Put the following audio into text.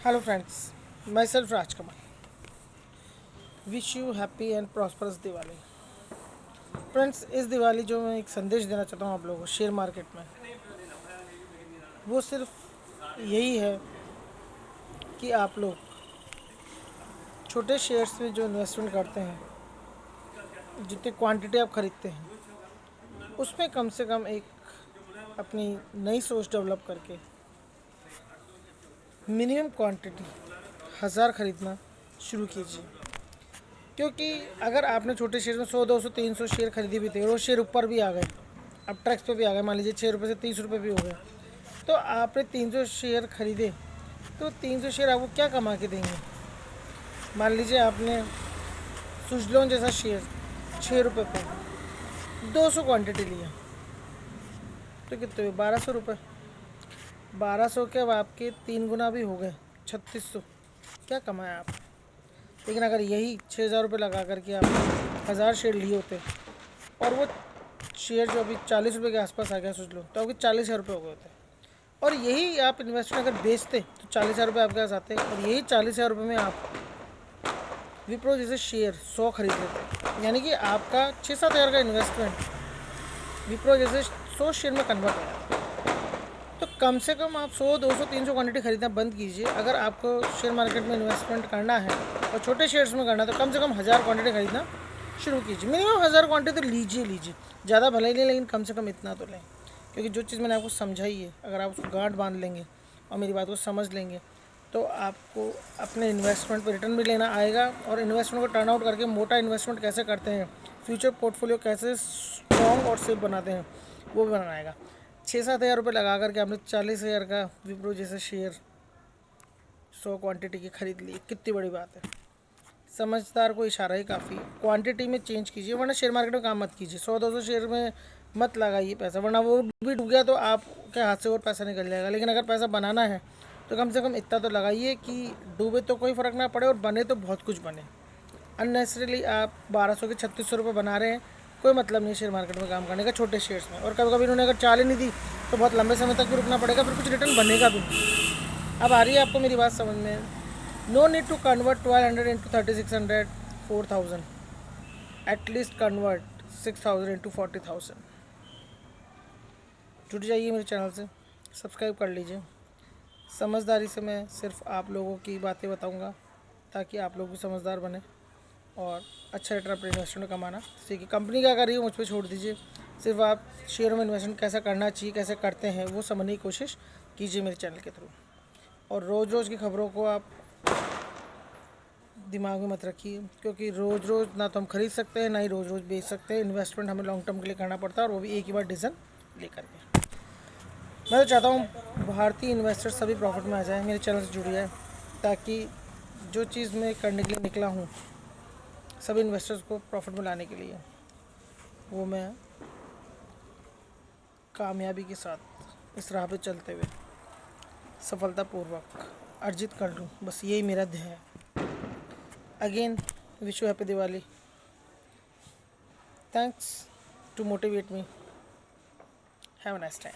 Hello friends, my self Rajkamal. Wish you happy and prosperous Diwali. Friends, इस दिवाली जो मैं एक संदेश देना चाहता हूँ आप लोगों को शेयर मार्केट में, वो सिर्फ यही है कि आप लोग छोटे शेयर्स में जो इन्वेस्टमेंट करते हैं, जितनी क्वांटिटी आप खरीदते हैं, उसमें कम से कम एक अपनी नई सोच डेवलप करके मिनिमम क्वांटिटी 1000 खरीदना शुरू कीजिए। क्योंकि अगर आपने छोटे शेयर में 100 200 300 शेयर खरीदी भी थे और वो शेयर ऊपर भी आ गए, अब ट्रैक्स पे भी आ गए, मान लीजिए 6 रुपये से 30 रुपये भी हो गए, तो आपने 300 शेयर खरीदे, तो 300 शेयर आपको क्या कमा के देंगे। मान लीजिए आपने सुजलोन जैसा शेयर 6 रुपये पे 200 क्वांटिटी लिया, तो कितने हुए 1200 रुपये। 1200 के अब आपके 3 गुना भी हो गए, 3600। क्या कमाया आप। लेकिन अगर यही 6000 रुपये लगा करके आप 1000 शेयर लिए होते, और वो शेयर जो अभी 40 रुपये के आसपास आ गया सोच लो, तो आपके 40,000 रुपये हो गए होते। और यही आप इन्वेस्टमेंट अगर बेचते तो 40,000 रुपये आपके पास आते, और यही 40,000 रुपये में आप विप्रो जैसे शेयर 100 खरीद लेते, यानी कि आपका 6-7 हज़ार का इन्वेस्टमेंट विप्रो जैसे 100 शेयर में कन्वर्ट हो जाता। तो कम से कम आप 100 200 300 क्वांटिटी खरीदना बंद कीजिए। अगर आपको शेयर मार्केट में इन्वेस्टमेंट करना है और छोटे शेयर्स में करना है, तो कम से कम 1000 क्वांटिटी खरीदना शुरू कीजिए। मिनिमम 1000 क्वांटिटी तो लीजिए, ज़्यादा भले ही नहीं, लेकिन कम से कम इतना तो लें। क्योंकि जो चीज़ मैंने आपको समझाई है, अगर आप उसको गांठ बांध लेंगे और मेरी बात को समझ लेंगे, तो आपको अपने इन्वेस्टमेंट पर रिटर्न भी लेना आएगा, और इन्वेस्टमेंट को टर्न आउट करके मोटा इन्वेस्टमेंट कैसे करते हैं, फ्यूचर पोर्टफोलियो कैसे स्ट्रॉन्ग और सेफ बनाते हैं, वो भी बनाएगा। 6-7 हज़ार रुपये लगा करके आपने 40,000 का विप्रो जैसे शेयर 100 क्वांटिटी की खरीद ली, कितनी बड़ी बात है। समझदार को इशारा ही काफ़ी। क्वांटिटी में चेंज कीजिए, वरना शेयर मार्केट में काम मत कीजिए। 100 200 शेयर में मत लगाइए पैसा, वरना वो भी डूब गया तो आपके हाथ से और पैसा निकल जाएगा। लेकिन अगर पैसा बनाना है तो कम से कम इतना तो लगाइए कि डूबे तो कोई फ़र्क ना पड़े, और बने तो बहुत कुछ बने। अननेसेसरीली आप 1200 के 3600 रुपये बना रहे हैं, कोई मतलब नहीं शेयर मार्केट में काम करने का छोटे शेयर्स में। और कभी कभी इन्होंने अगर चाल ही नहीं दी तो बहुत लंबे समय तक भी रुकना पड़ेगा, फिर कुछ रिटर्न बनेगा भी नहीं। अब आ रही है आपको मेरी बात समझ में। No need to convert 1200 into 3600 4000, at least convert 6000 into 40,000। जुड़ जाइए मेरे चैनल से, सब्सक्राइब कर लीजिए। समझदारी से मैं सिर्फ आप लोगों की बातें बताऊंगा, ताकि आप लोग भी समझदार बने और अच्छा रिटर्न अपने इन्वेस्टमेंट कमाना सीखिए। कंपनी क्या कर रही है मुझ पर छोड़ दीजिए, सिर्फ आप शेयर में इन्वेस्टमेंट कैसा करना चाहिए, कैसे करते हैं, वो समझने की कोशिश कीजिए मेरे चैनल के थ्रू। और रोज़ रोज़ की खबरों को आप दिमाग में मत रखिए, क्योंकि रोज़ रोज़ ना तो हम खरीद सकते हैं, ना ही रोज़ रोज़ बेच सकते हैं। इन्वेस्टमेंट हमें लॉन्ग टर्म के लिए करना पड़ता है, और वो भी एक ही बार डिसीजन लेकर के। मैं तो चाहता हूँ भारतीय इन्वेस्टर सभी प्रॉफिट में आ जाए, मेरे चैनल से जुड़िए, ताकि जो चीज़ मैं करने के लिए निकला हूँ सभी इन्वेस्टर्स को प्रॉफिट में लाने के लिए, वो मैं कामयाबी के साथ इस राह पे चलते हुए सफलतापूर्वक अर्जित कर लूँ। बस यही मेरा ध्येय है। Again wish you happy Diwali. Thanks to motivate me. Have a nice time.